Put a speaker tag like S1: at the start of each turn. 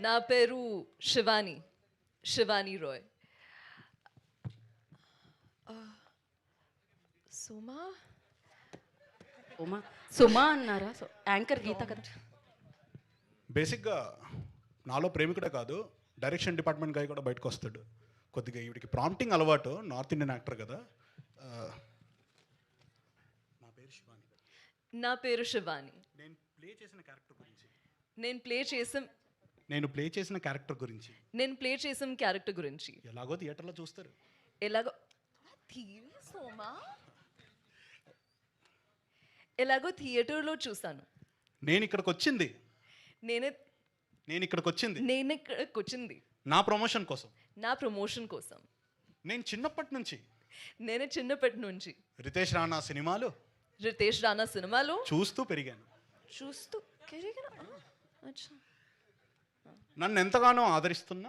S1: నా పేరు శివాని, శివాని రాయ్. సుమా
S2: సుమా అన్నారా? యాంకర్ గీత కదా.
S3: బేసిక్గా నాలో ప్రేమికుడే కాదు, డైరెక్షన్ డిపార్ట్మెంట్ గాయ కూడా బయటకు వస్తాడు. కొద్దిగా ఈవిడికి ప్రాంప్టింగ్ అలవాటు, నార్త్ ఇండియన్ యాక్టర్ కదా. నా పేరు శివాని.
S1: నా పేరు శివాని.
S3: నేను ప్లే చేసిన క్యారెక్టర్ గురించి
S1: నేను ప్లే చేసిన క్యారెక్టర్ గురించి
S3: ఎలాగో థియేటర్లో చూస్తారు.
S1: ఎలాగో థియేటర్లో చూసాను.
S3: నేను ఇక్కడికి వచ్చింది
S1: నేను ఇక్కడికి వచ్చింది
S3: నా ప్రమోషన్ కోసం. నేను చిన్నప్పటి నుంచి రితేష్ రాణా సినిమాలు చూస్తూ పెరిగాను. నన్ను ఎంతగానో ఆదరిస్తున్న